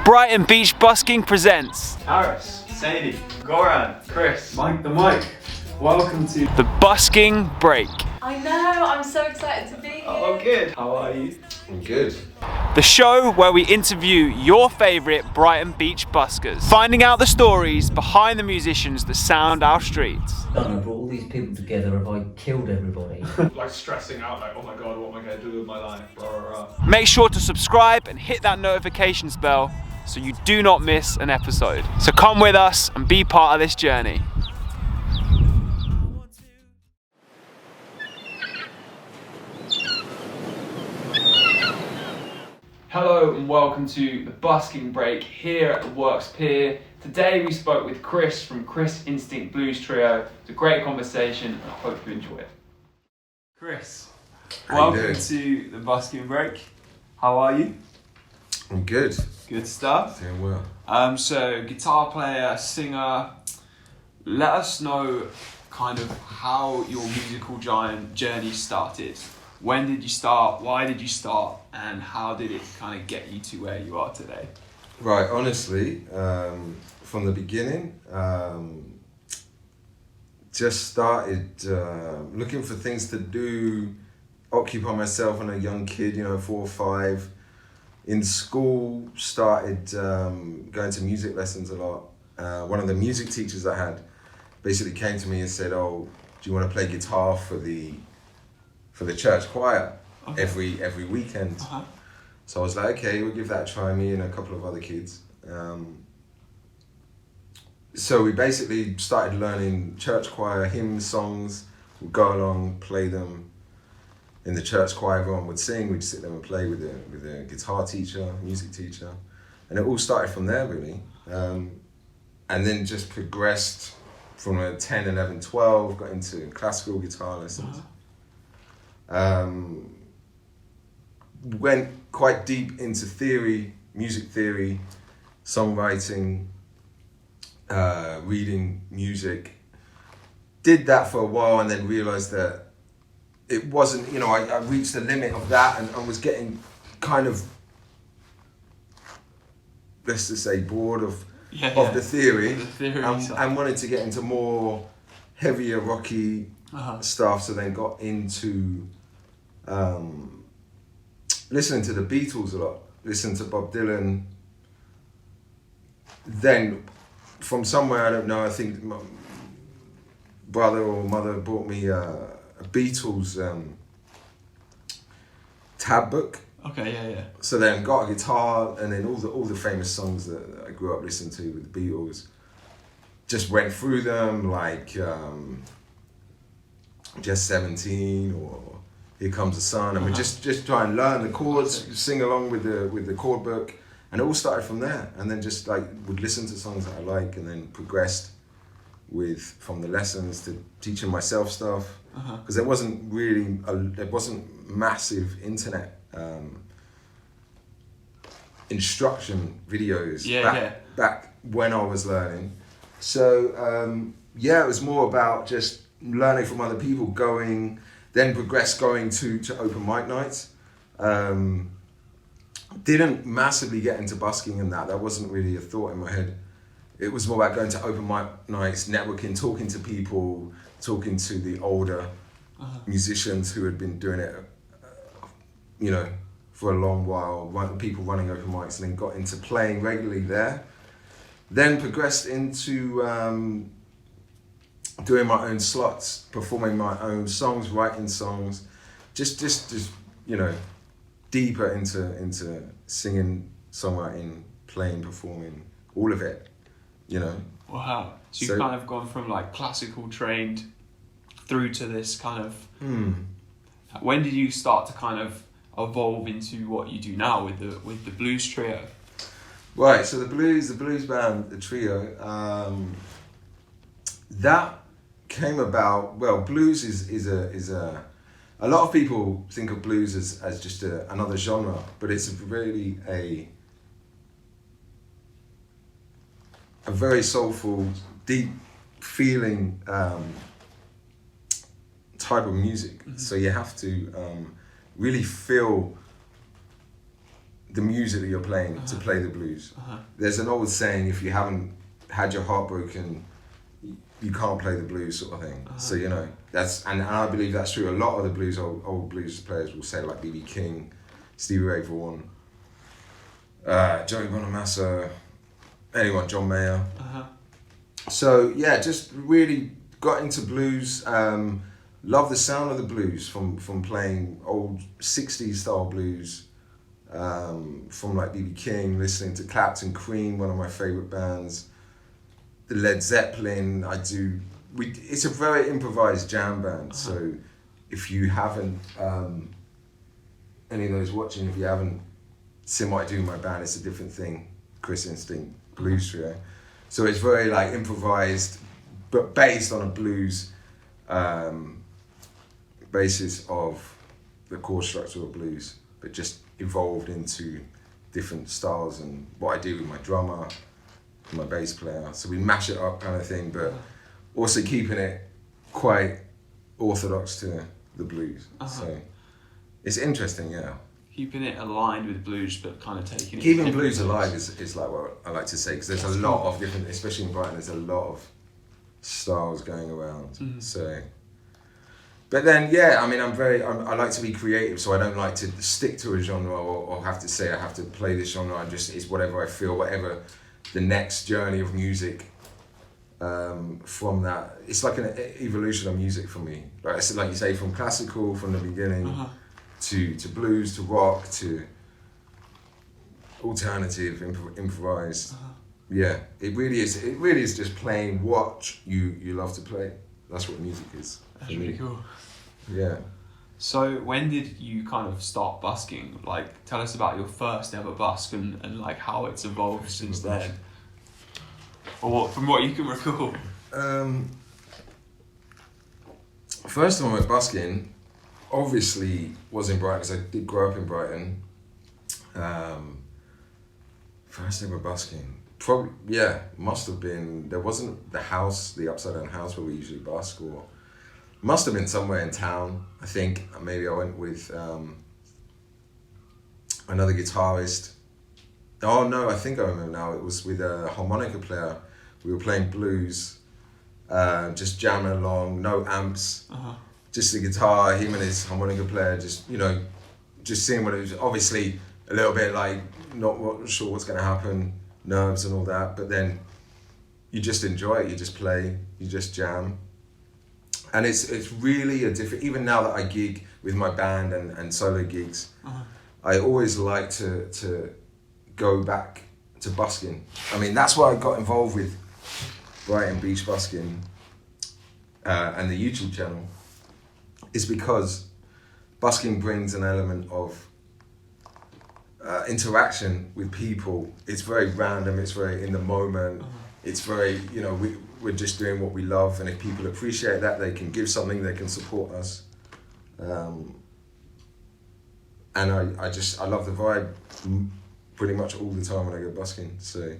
Brighton Beach Busking presents Guitarist, Sadie, Goran, Chris, Mike the Mike. Welcome to the Busking Break. I know, I'm so excited to be here. Oh, good. How are you? I'm good. The show where we interview your favourite Brighton Beach Buskers, finding out the stories behind the musicians that sound our streets. I brought all these people together, have I killed everybody? Like stressing out, like, oh my god, what am I going to do with my life? Rah, rah, rah. Make sure to subscribe and hit that notifications bell so you do not miss an episode. So come with us and be part of this journey. Hello and welcome to the Busking Break here at the Works Pier. Today we spoke with Chris from Chris Instinct Blues Trio. It's a great conversation and I hope you enjoy it. Chris, welcome to the Busking Break. How are you? I'm good. Good stuff. Doing well. So guitar player, singer, let us know kind of how your musical journey started. When did you start? Why did you start? And how did it kind of get you to where you are today? Right, honestly, from the beginning, just started looking for things to do, occupy myself when a young kid, 4 or 5. In school, started going to music lessons a lot. One of the music teachers I had basically came to me and said, "Oh, do you want to play guitar for the church choir every weekend?" So I was like, okay, we'll give that a try, me and a couple of other kids. So we basically started learning church choir hymns, songs. We'd go along, play them in the church choir. Everyone would sing. We'd sit there and play with a guitar teacher, music teacher, and it all started from there really. And then just progressed from 10, 11, 12. Got into classical guitar lessons. Went quite deep into theory, music theory, songwriting, reading music. Did that for a while and then realized that it wasn't, I reached the limit of that and was getting kind of, let's just say, bored of the theory, and wanted to get into more heavier, rocky stuff. So then got into listening to the Beatles a lot, listening to Bob Dylan. Then from somewhere, I don't know, I think my brother or mother bought me a Beatles tab book. Okay, yeah. So then got a guitar and then all the famous songs that I grew up listening to with the Beatles. Just went through them like Just 17 or Here Comes the Sun, and we just try and learn the chords, sing along with the chord book, and it all started from there. And then just like would listen to songs that I like, and then progressed from the lessons to teaching myself stuff, because there wasn't massive internet instruction videos back when I was learning. So it was more about just learning from other people, then progressed going to open mic nights. Didn't massively get into busking and that wasn't really a thought in my head. It was more about going to open mic nights, networking, talking to people, talking to the older musicians who had been doing it, for a long while, people running open mics, and then got into playing regularly there. Then progressed into doing my own slots, performing my own songs, writing songs, just deeper into singing, songwriting, playing, performing, all of it, Wow. So you've kind of gone from like classical trained through to this kind of. When did you start to kind of evolve into what you do now with the blues trio? Right. So the blues band, the trio, that came about. Well, blues is a lot of people think of blues as just another genre, but it's really a very soulful, deep feeling type of music. So you have to really feel the music that you're playing to play the blues. There's an old saying, if you haven't had your heart broken, you can't play the blues, sort of thing. So you know, that's and I believe that's true. A lot of the blues, old blues players will say, like B.B. King, Stevie Ray Vaughan, Joey Bonamassa, anyone, John Mayer. So yeah, just really got into blues. Love the sound of the blues from playing old 60s style blues, from like B.B. King, listening to Clapton, Cream, one of my favorite bands, the Led Zeppelin. It's a very improvised jam band. So if you haven't, any of those watching, if you haven't seen what I do in my band, it's a different thing. Chris Instinct Blues Trio. So it's very like improvised, but based on a blues basis of the core structure of blues, but just evolved into different styles and what I do with my drummer, my bass player. So we mash it up kind of thing, but also keeping it quite orthodox to the blues. So it's interesting, yeah. Keeping it aligned with blues, but kind of taking it. Keeping blues alive is like what I like to say, because there's a lot of different, especially in Brighton, there's a lot of styles going around. So, but then yeah, I mean, I like to be creative, so I don't like to stick to a genre or have to say I have to play this genre. It's whatever I feel, whatever the next journey of music. From that, it's like an evolution of music for me. Like you say, from classical from the beginning. To blues, to rock, to alternative, improvised. Yeah, it really is just playing what you love to play. That's what music is. That's really cool. Yeah. So when did you kind of start busking? Like, tell us about your first ever busk and like how it's evolved since then. Or from what you can recall. First time I went busking, obviously was in Brighton, because I did grow up in Brighton. First ever busking, probably, yeah, must have been, there wasn't the house, the upside down house where we usually busk, or must have been somewhere in town, I think. Maybe I went with another guitarist. Oh no, I think I remember now, it was with a harmonica player. We were playing blues, just jamming along, no amps. Just the guitar, him and his harmonica player, just, you know, just seeing what it was. Obviously, a little bit like, not sure what's going to happen, nerves and all that, but then you just enjoy it, you just play, you just jam. And it's really a different, even now that I gig with my band and solo gigs, I always like to go back to busking. I mean, that's why I got involved with Brighton Beach Busking and the YouTube channel. Is because busking brings an element of interaction with people. It's very random, it's very in the moment, it's very, you know, we're just doing what we love, and if people appreciate that, they can give something, they can support us. And I love the vibe pretty much all the time when I go busking. So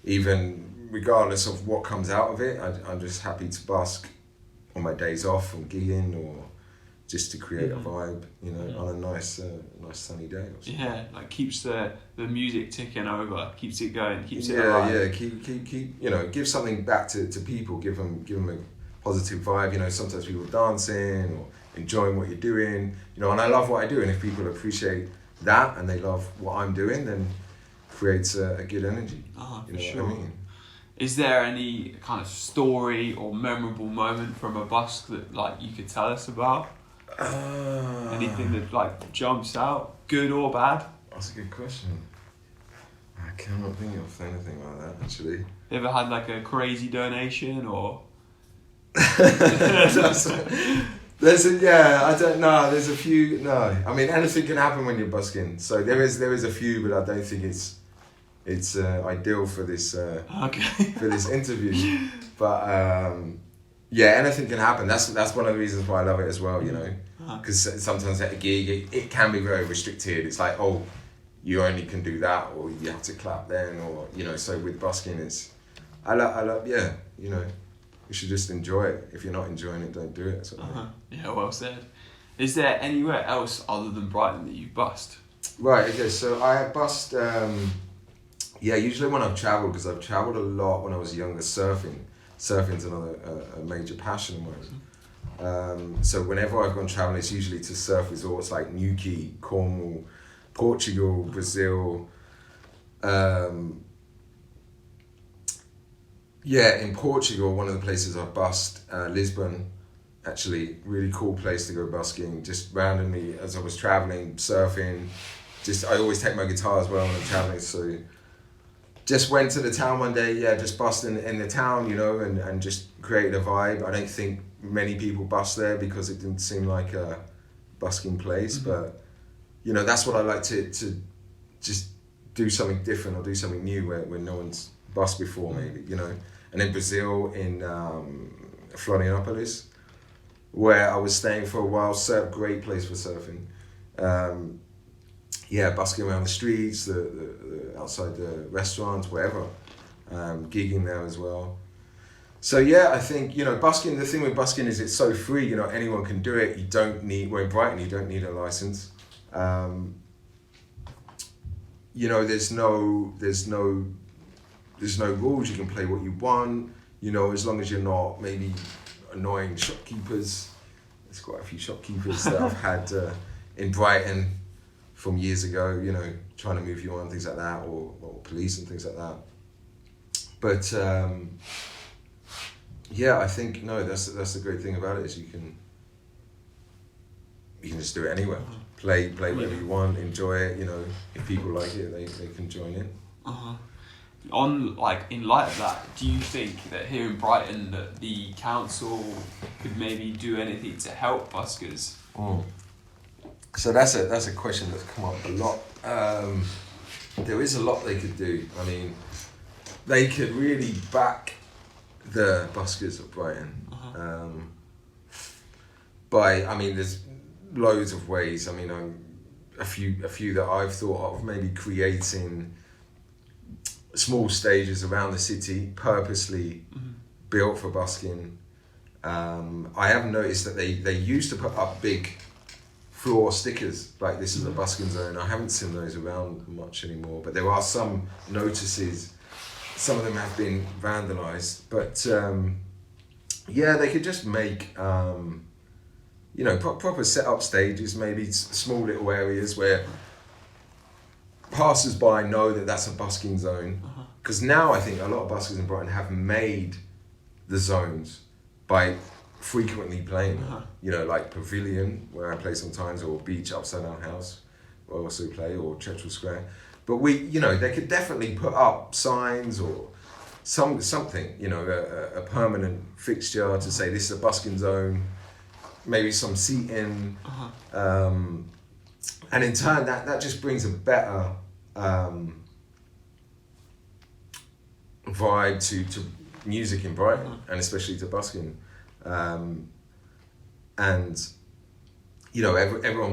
even regardless of what comes out of it, I'm just happy to busk on my days off from gigging, or just to create a vibe, you know, on a nice sunny day or something. Yeah, like keeps the music ticking over, keeps it going, keeps it alive. Yeah, keep, you know, give something back to people, give them a positive vibe. You know, sometimes people dancing or enjoying what you're doing, you know, and I love what I do, and if people appreciate that and they love what I'm doing, then creates a good energy. For sure. What I mean? Is there any kind of story or memorable moment from a busk that like you could tell us about? Anything that like jumps out, good or bad? That's a good question. I cannot think of anything like that, actually. You ever had like a crazy donation or? I don't know. There's a few. No, I mean, anything can happen when you're busking. So there is a few, but I don't think it's ideal for this for this interview. But yeah, anything can happen. That's one of the reasons why I love it as well. You know, because sometimes at a gig it can be very restricted. It's like, oh, you only can do that, or you have to clap then, or you know. So with busking, I love yeah, you know. You should just enjoy it. If you're not enjoying it, don't do it. Yeah, well said. Is there anywhere else other than Brighton that you busked? Right, okay, so I busked, usually when I've travelled, because I've travelled a lot when I was younger, surfing. Surfing's another a major passion of mine. So whenever I've gone travelling, it's usually to surf resorts like Newquay, Cornwall, Portugal, Brazil. In Portugal, one of the places I've busked, Lisbon, actually, really cool place to go busking. Just randomly, as I was travelling, surfing, I always take my guitar as well when I'm travelling, so just went to the town one day, just busked in the town, and just created a vibe. I don't think many people bust there because it didn't seem like a busking place, but that's what I like to just do something different or do something new where no one's busked before, maybe, And in Brazil, in Florianopolis, where I was staying for a while, great place for surfing. Busking around the streets, the outside the restaurants, wherever, gigging there as well. So I think, busking, the thing with busking is it's so free, anyone can do it. You don't need, in Brighton, you don't need a license. There's no rules, you can play what you want, as long as you're not maybe annoying shopkeepers. There's quite a few shopkeepers that I've had in Brighton from years ago, trying to move you on, things like that, or police and things like that. But I think that's the great thing about it is you can just do it anywhere. Play whatever you want, enjoy it. If people like it, they can join in. In light of that, do you think that here in Brighton that the council could maybe do anything to help buskers? So that's a question that's come up a lot. There is a lot they could do. I mean, they could really back the buskers of Brighton. There's loads of ways. I mean, a few that I've thought of, maybe creating small stages around the city, purposely built for busking. I have noticed that they used to put up big floor stickers like this is a busking zone. I haven't seen those around much anymore, but there are some notices. Some of them have been vandalised, but they could just make proper set up stages, maybe small little areas where passers-by know that that's a busking zone. Because now I think a lot of buskers in Brighton have made the zones by frequently playing them. Like Pavilion, where I play sometimes, or Beach Upside Down House, where I also play, or Churchill Square. But they could definitely put up signs or something, a permanent fixture to say this is a busking zone, maybe some seating. And in turn, that just brings a better vibe to music in Brighton, and especially to busking. Everyone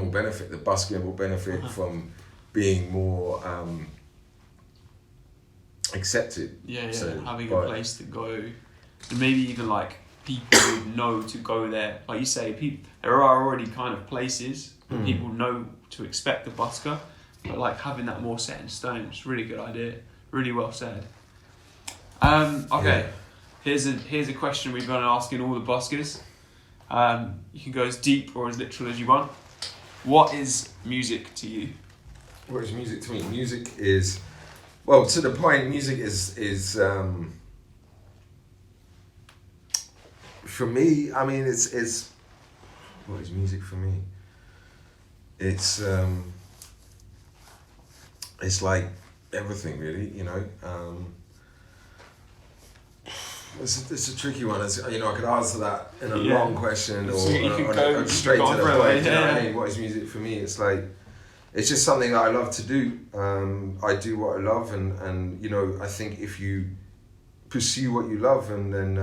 will benefit. The busker will benefit from being more accepted. Having a place to go, and maybe even people would know to go there. Like you say, there are already kind of places where people know to expect the busker, but having that more set in stone, it's a really good idea. Really well said. Here's a question we've been asking all the buskers. You can go as deep or as literal as you want. What is music to you? What is music to me? Music is, to the point, music is for me, it's what is music for me? It's like everything really, It's a tricky one. I could answer that in a long question or straight to the point. What is music for me? It's just something that I love to do. I do what I love, and I think if you pursue what you love, and then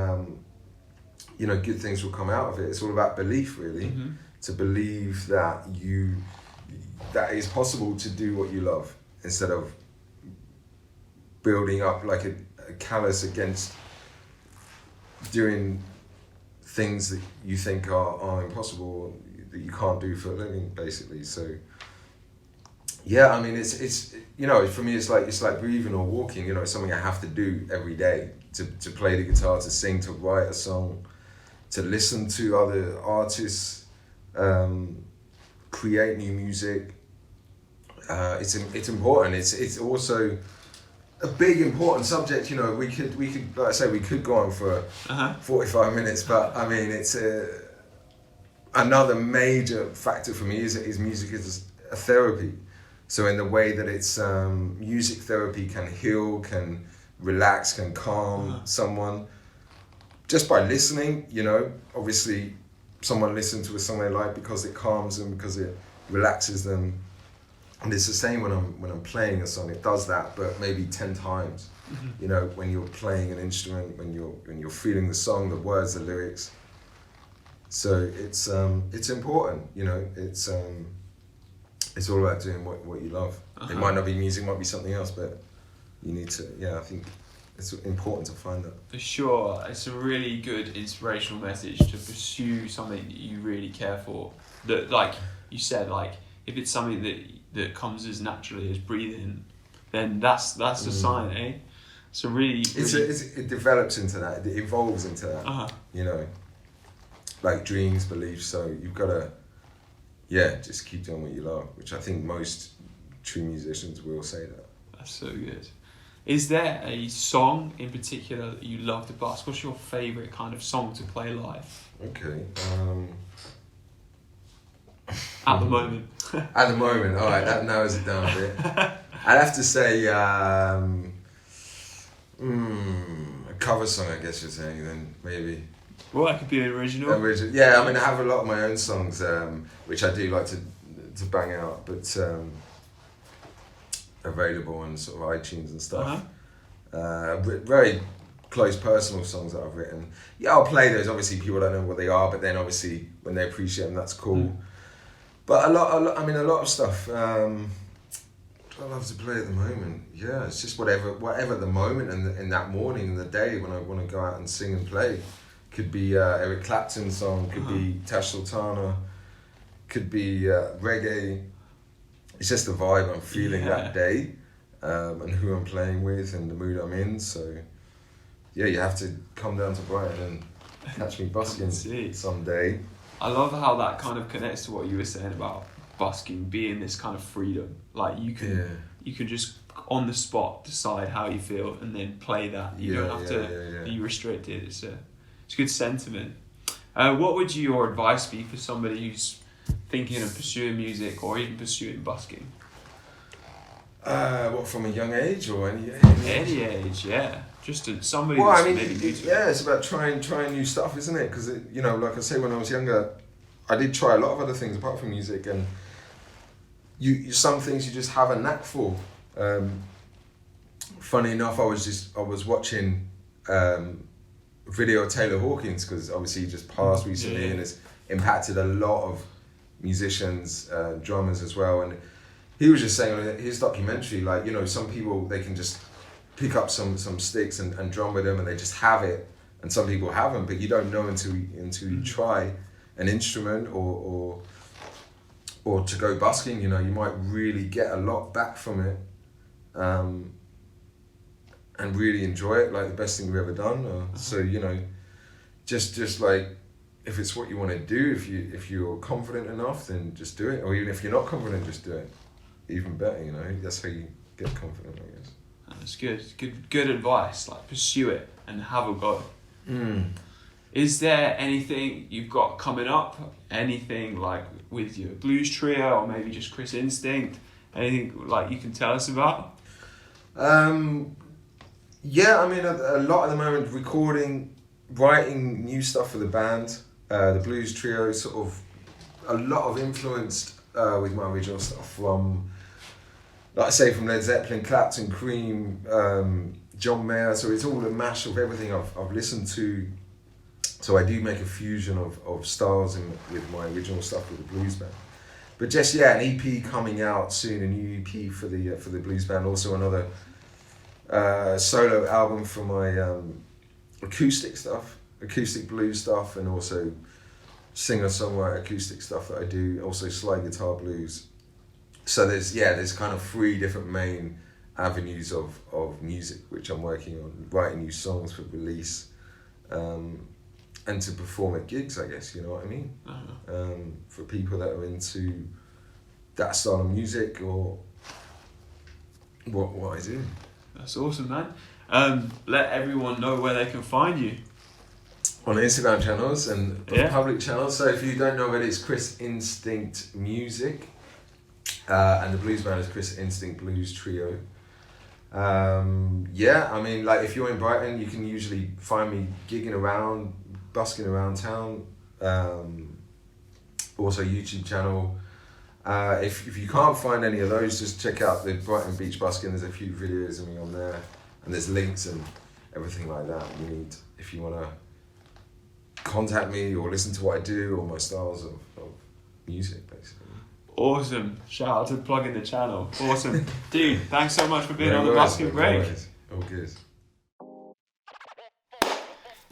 good things will come out of it. It's all about belief, really. To believe that that it's possible to do what you love, instead of building up like a callous against doing things that you think are impossible, that you can't do for a living, basically. So Yeah, I mean, it's you know, for me, it's like breathing or walking. You know, it's something I have to do every day to play the guitar, to sing, to write a song, to listen to other artists, create new music. It's important. It's also a big important subject. You know, we could like I say, we could go on for 45 minutes, but I mean, it's another major factor for me is music is a therapy. So in the way that it's music therapy can heal, can relax, can calm someone just by listening. You know, obviously someone listens to a song they like because it calms them, because it relaxes them. And it's the same when I'm playing a song. It does that, but maybe 10 times. You know, when you're playing an instrument, when you're feeling the song, the words, the lyrics. So it's important. You know, it's all about doing what you love. It might not be music, it might be something else, but you need to. Yeah, I think it's important to find that. For sure, it's a really good inspirational message to pursue something that you really care for. That, like you said, like if it's something that comes as naturally as breathing, then that's a sign, eh? So really, it develops into that. It evolves into that. You know, like dreams, beliefs. So you've got to, just keep doing what you love. Which I think most true musicians will say that. That's so good. Is there a song in particular that you love to busk? What's your favourite kind of song to play live? Okay. At the moment. At the moment, all right, that narrows it down a bit. I'd have to say a cover song, I guess you're saying, then maybe. Well, that could be an original. Yeah, I mean, I have a lot of my own songs, which I do like to bang out, but available on sort of iTunes and stuff. Very close personal songs that I've written. Yeah, I'll play those. Obviously, people don't know what they are, but then obviously when they appreciate them, that's cool. But a lot of stuff. I love to play at the moment. Yeah, it's just whatever the moment and in that morning and the day when I want to go out and sing and play. Could be Eric Clapton's song, could be Tash Sultana, could be reggae. It's just the vibe I'm feeling that day, and who I'm playing with and the mood I'm in. So, yeah, you have to come down to Brighton and catch me busking someday. I love how that kind of connects to what you were saying about busking being this kind of freedom. Like you can just on the spot decide how you feel and then play that. You don't have to be restricted. It's a good sentiment. What would your advice be for somebody who's thinking of pursuing music or even pursuing busking? What, from a young age or any age? Yeah. Just somebody maybe new to it. Yeah, it's about trying new stuff, isn't it? Because, you know, like I say, when I was younger, I did try a lot of other things apart from music, and you some things you just have a knack for. Funny enough, I was watching video of Taylor Hawkins, because obviously he just passed recently and it's impacted a lot of musicians, drummers as well. And he was just saying in his documentary, like, you know, some people, they can just pick up some sticks and drum with them and they just have it, and some people haven't, but you don't know until you try an instrument or to go busking. You know, you might really get a lot back from it, and really enjoy it, like the best thing you've ever done. So, you know, just like, if it's what you want to do, if you're confident enough, then just do it. Or even if you're not confident, just do it. Even better, you know. That's how you get confident, I guess. That's good advice. Like, pursue it and have a go. Is there anything you've got coming up? Anything like with your blues trio, or maybe just Chris Instinct? Anything like you can tell us about? Yeah, I mean, a lot at the moment, writing new stuff for the band. The blues trio, sort of a lot of influenced with my original stuff from, like I say, from Led Zeppelin, Clapton, Cream, John Mayer. So it's all a mash of everything I've listened to. So I do make a fusion of styles with my original stuff with the blues band. But just an EP coming out soon, a new EP for the blues band. Also another solo album for my acoustic blues stuff, and also singer-songwriter acoustic stuff that I do. Also slide guitar blues So there's kind of 3 different main avenues of music which I'm working on, writing new songs for release, and to perform at gigs, I guess, you know what I mean? For people that are into that style of music or what I do. That's awesome, man. Let everyone know where they can find you. On Instagram channels and Yeah. public channels. So if you don't know it, it's Chris Instinct Music, and the blues band is Chris Instinct Blues Trio. Yeah, I mean, like if you're in Brighton, you can usually find me gigging around, busking around town. Also YouTube channel. If you can't find any of those, just check out the Brighton Beach Buskers. There's a few videos of me on there, and there's links and everything like that you need if you want to contact me or listen to what I do or my styles of music, basically. Awesome. Shout out to plugging the channel. Awesome. Dude, thanks so much for being No on the worries, Busking no Break. worries. All good.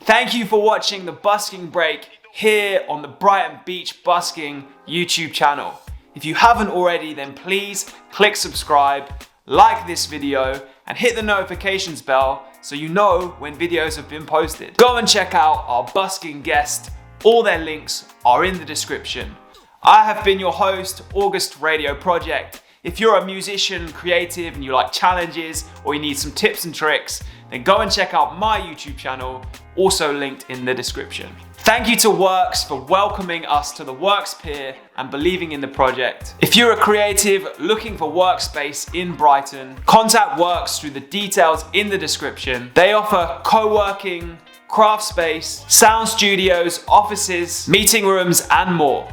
Thank you for watching the Busking Break here on the Brighton Beach Busking YouTube channel. If you haven't already, then please click subscribe, like this video, and hit the notifications bell so you know when videos have been posted. Go and check out our busking guest. All their links are in the description. I have been your host, August Radio Project. If you're a musician, creative, and you like challenges, or you need some tips and tricks, then go and check out my YouTube channel, also linked in the description. Thank you to Works for welcoming us to the Works Pier and believing in the project. If you're a creative looking for workspace in Brighton, contact Works through the details in the description. They offer co-working, craft space, sound studios, offices, meeting rooms, and more.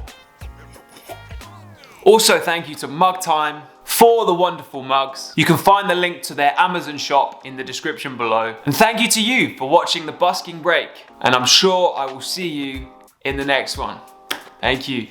Also, thank you to Mug Time for the wonderful mugs. You can find the link to their Amazon shop in the description below. And thank you to you for watching the Busking Break. And I'm sure I will see you in the next one. Thank you.